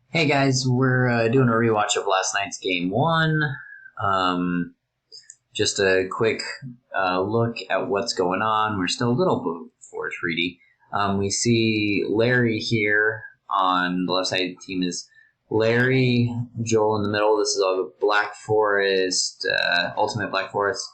Hey guys, we're doing a rewatch of last night's game one. Just a quick look at what's going on. We're still a little before treaty. We see Larry here on the left side of the team is Larry, Joel in the middle. This is all the Black Forest, Ultimate Black Forest.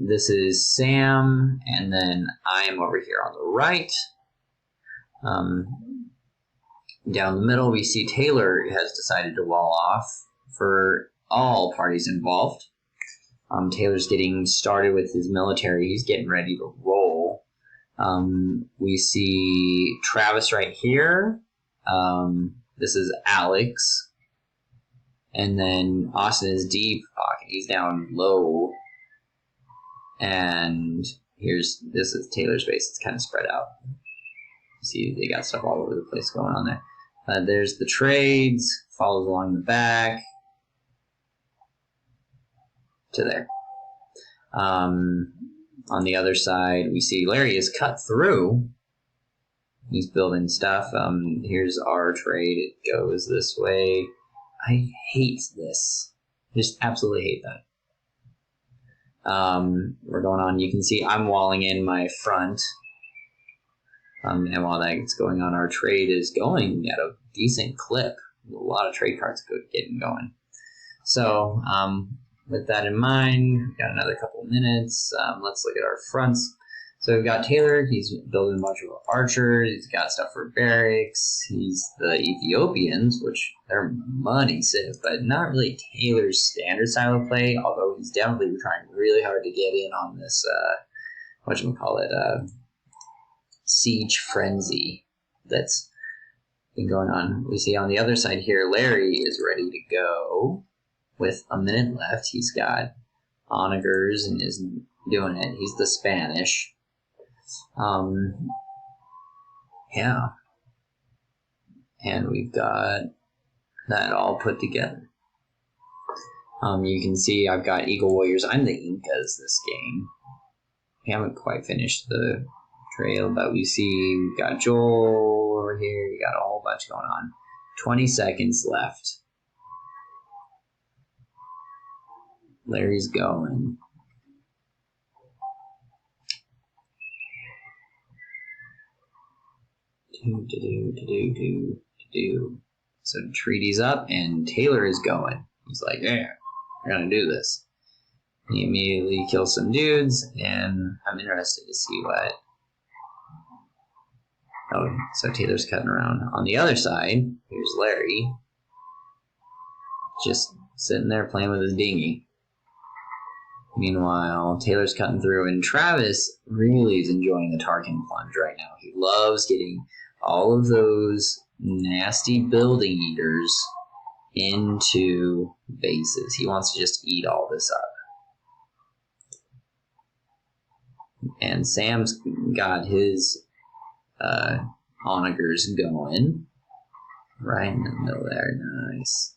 This is Sam, and then I am over here on the right. Down the middle, we see Taylor has decided to wall off for all parties involved. Taylor's getting started with his military. He's getting ready to roll. We see Travis right here. This is Alex. And then Austin is deep pocket. He's down low. And this is Taylor's base. It's kind of spread out. See, they got stuff all over the place going on there. There's the trades, follows along the back to there. On the other side, we see Larry is cut through. He's building stuff. Here's our trade. It goes this way. I hate this. Just absolutely hate that. We're going on. You can see I'm walling in my front. And while that's going on, our trade is going at a decent clip. A lot of trade cards getting going. So, with that in mind, we've got another couple minutes. Let's look at our fronts. So we've got Taylor. He's building a bunch of archers. He's got stuff for barracks. He's the Ethiopians, which they're money sick, but not really Taylor's standard style of play, although he's definitely trying really hard to get in on this, siege frenzy that's been going on. We see on the other side here, Larry is ready to go with a minute left. He's got onagers and is doing it. He's the Spanish. Yeah. And we've got that all put together. You can see I've got Eagle Warriors. I'm the Incas this game. We haven't quite finished the trail, but we see we've got Joel over here. You got a whole bunch going on. 20 seconds left. Larry's going. So the treaty's up and Taylor is going. He's like, yeah, we're gonna do this. He immediately kills some dudes, and I'm interested to see what. Oh, so Taylor's cutting around. On the other side, here's Larry. Just sitting there playing with his dinghy. Meanwhile, Taylor's cutting through, and Travis really is enjoying the Tarkan plunge right now. He loves getting all of those nasty building eaters into bases. He wants to just eat all this up. And Sam's got his onagers going right in the middle there. Nice.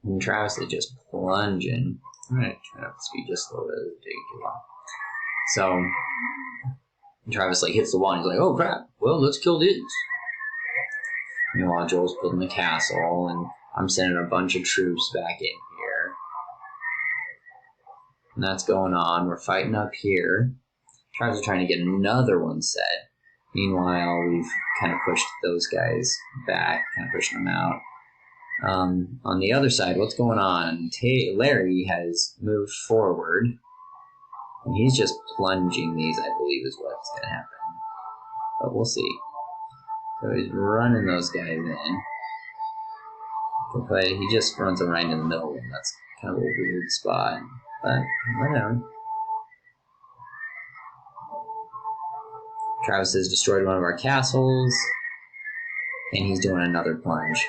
And Travis is just plunging. I'm going to turn up the speed just a little bit. It'll take too long. So Travis hits the wall and he's like, oh crap, well, let's kill dudes. Meanwhile, Joel's building the castle, and I'm sending a bunch of troops back in here. And that's going on. We're fighting up here. Travis is trying to get another one set. Meanwhile, we've kind of pushed those guys back, kind of pushing them out. On the other side, what's going on? Larry has moved forward, and he's just plunging these, I believe, is what's going to happen. But we'll see. So he's running those guys in. But he just runs them right in the middle, and that's kind of a weird spot. But whatever. Travis has destroyed one of our castles, and he's doing another plunge.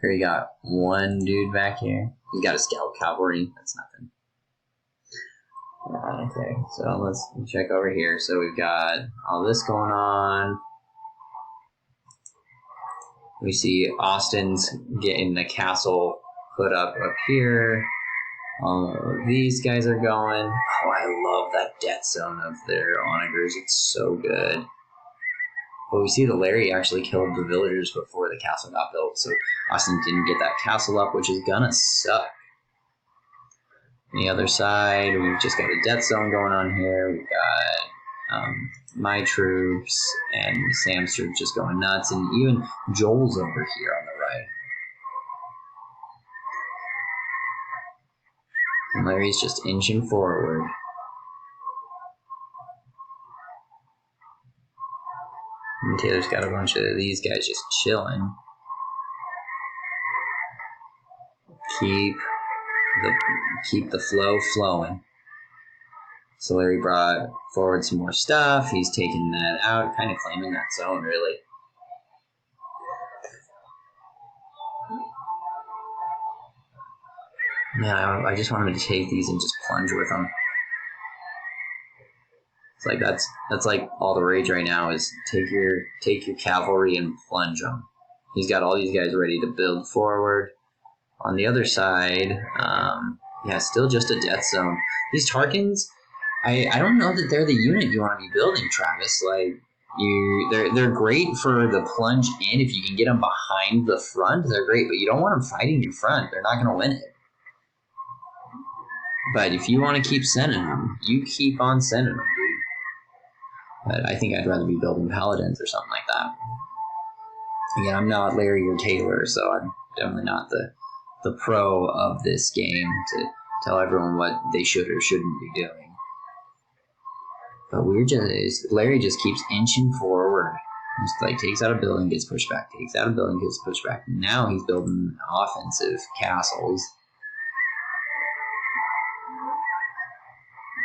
Here you got one dude back here. He's got a scout cavalry. That's nothing. Okay, so let's check over here. So we've got all this going on. We see Austin's getting the castle put up here. All of these guys are going. Oh, I love that death zone of their onagers. It's so good. But we see that Larry actually killed the villagers before the castle got built, so Austin didn't get that castle up, which is gonna suck. On the other side, we've just got a death zone going on here. We've got my troops and Sam's troops just going nuts, and even Joel's over here on the right. And Larry's just inching forward. And Taylor's got a bunch of these guys just chilling. Keep the flow flowing. So Larry brought forward some more stuff. He's taking that out, kind of claiming that zone, really. Yeah, I just want him to take these and just plunge with them. It's like that's like all the rage right now is take your cavalry and plunge them. He's got all these guys ready to build forward. On the other side, still just a death zone. These tarkans, I don't know that they're the unit you want to be building, Travis. Like they're great for the plunge in. If you can get them behind the front, they're great. But you don't want them fighting your front. They're not going to win it. But if you want to keep sending them, you keep on sending them, dude. But I think I'd rather be building palodins or something like that. Again, I'm not Larry or Taylor, so I'm definitely not the pro of this game to tell everyone what they should or shouldn't be doing. But Larry just keeps inching forward. Just like takes out a building, gets pushed back, takes out a building, gets pushed back. Now he's building offensive castles.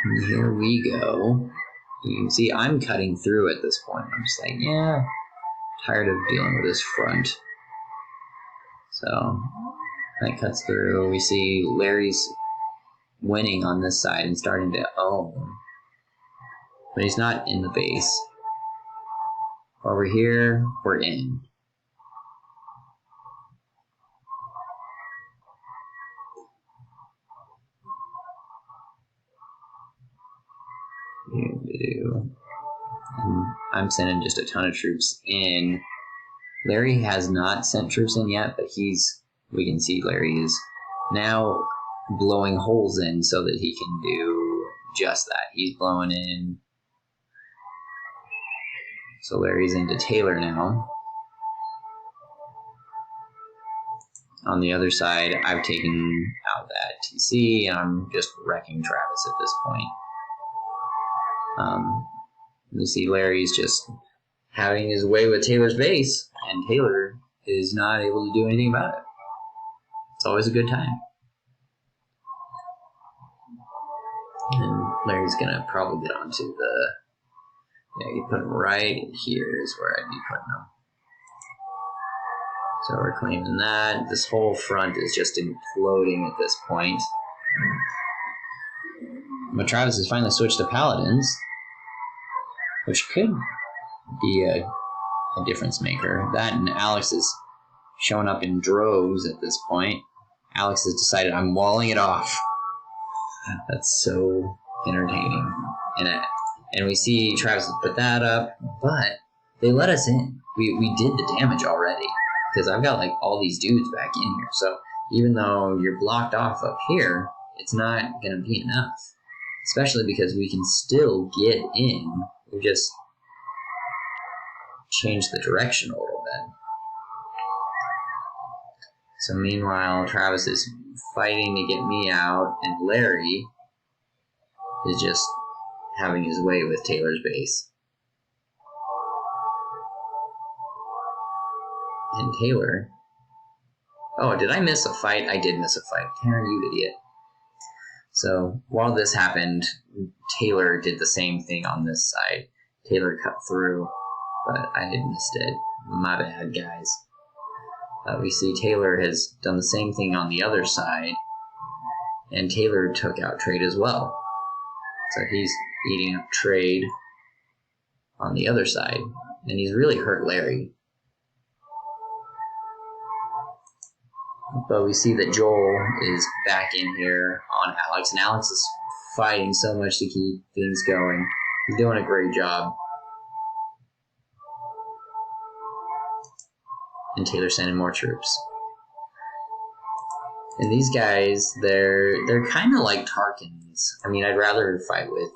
And here we go. You can see I'm cutting through at this point. I'm just like, yeah, tired of dealing with this front. So that cuts through. We see Larry's winning on this side and starting to own. But he's not in the base. Over here, we're in. And I'm sending just a ton of troops in. Larry has not sent troops in yet, but we can see Larry is now blowing holes in so that he can do just that. He's blowing in. So Larry's into Taylor now. On the other side, I've taken out that TC, and I'm just wrecking Travis at this point. You see Larry's just having his way with Taylor's base, and Taylor is not able to do anything about it. It's always a good time. And Larry's going to probably get onto the... Yeah, you put him right here is where I'd be putting him. So we're claiming that. This whole front is just imploding at this point. But Travis has finally switched to Paladins, which could be a difference maker. That and Alex is showing up in droves at this point. Alex has decided I'm walling it off. That's so entertaining. And we see Travis put that up, but they let us in. We did the damage already. Because I've got like all these dudes back in here. So even though you're blocked off up here, it's not going to be enough. Especially because we can still get in. We just change the direction a little bit. So meanwhile, Travis is fighting to get me out, and Larry is just having his way with Taylor's base. And Taylor... Oh, did I miss a fight? I did miss a fight. Tanner, you idiot. So while this happened, Taylor did the same thing on this side. Taylor cut through, but I had missed it. My bad, guys. We see Taylor has done the same thing on the other side, and Taylor took out trade as well. So he's eating up trade on the other side, and he's really hurt Larry. But we see that Joel is back in here on Alex, and Alex is fighting so much to keep things going. He's doing a great job. And Taylor's sending more troops. And these guys, they're kind of like Tarkans. I mean, I'd rather fight with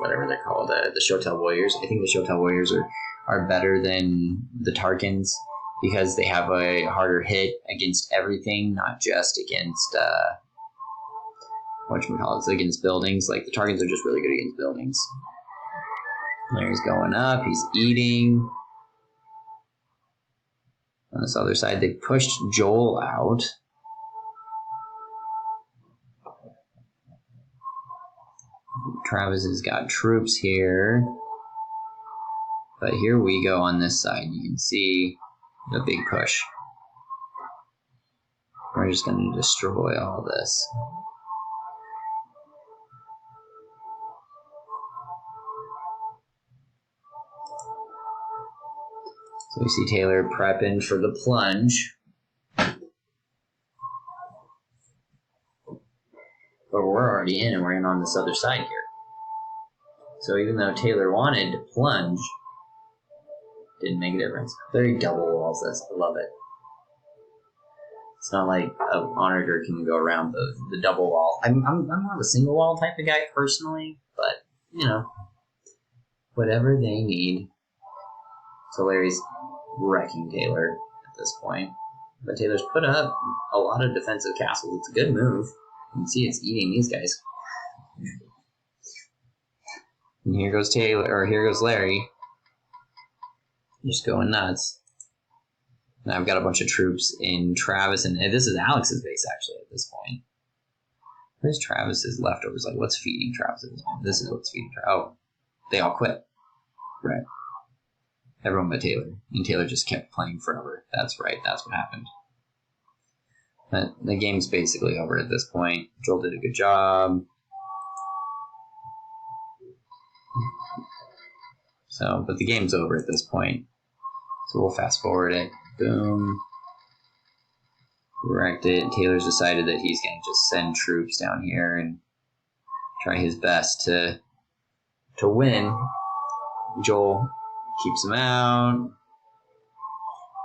whatever they're called, the Shotel Warriors. I think the Shotel Warriors are better than the Tarkans because they have a harder hit against everything, not just against against buildings. Like the Tarkans are just really good against buildings. Larry's going up. He's eating. On this other side, they pushed Joel out. Travis has got troops here. But here we go on this side. You can see the big push. We're just going to destroy all this. So we see Taylor prepping for the plunge. But we're already in, and we're in on this other side here. So even though Taylor wanted to plunge, didn't make a difference. Very double walls this. I love it. It's not like an onager can go around the double wall. I'm more of a single wall type of guy personally, but you know, whatever they need. So Larry's wrecking Taylor at this point. But Taylor's put up a lot of defensive castles. It's a good move. You can see it's eating these guys. And here goes here goes Larry. Just going nuts. And I've got a bunch of troops in Travis, and this is Alex's base actually at this point. Where's Travis's leftovers? Like, what's feeding Travis at this point? This is what's feeding Travis. Oh, they all quit. Right. Everyone but Taylor. And Taylor just kept playing forever. That's right. That's what happened. But the game's basically over at this point. Joel did a good job. So, but the game's over at this point. So we'll fast forward it. Boom. Wrecked it. Taylor's decided that he's going to just send troops down here and try his best to win. Joel keeps him out.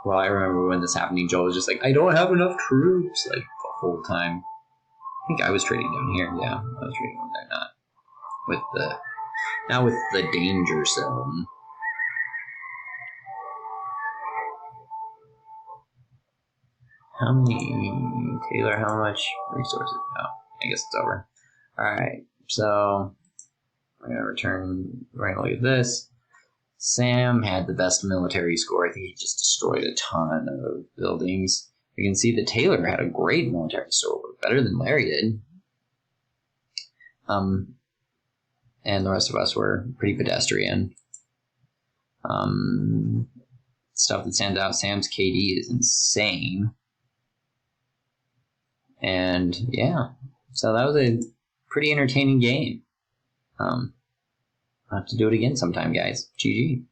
Well, I remember when this happened, Joel was just like, I don't have enough troops, like, the whole time. I think I was trading down here, yeah. I was trading over there, not with the danger zone. Taylor, how much resources? Oh, I guess it's over. Alright, so we're going to look at this. Sam had the best military score. I think he just destroyed a ton of buildings. You can see that Taylor had a great military score, better than Larry did. And the rest of us were pretty pedestrian. Stuff that stands out, Sam's KD is insane. And yeah, so that was a pretty entertaining game. I'll have to do it again sometime, guys. GG.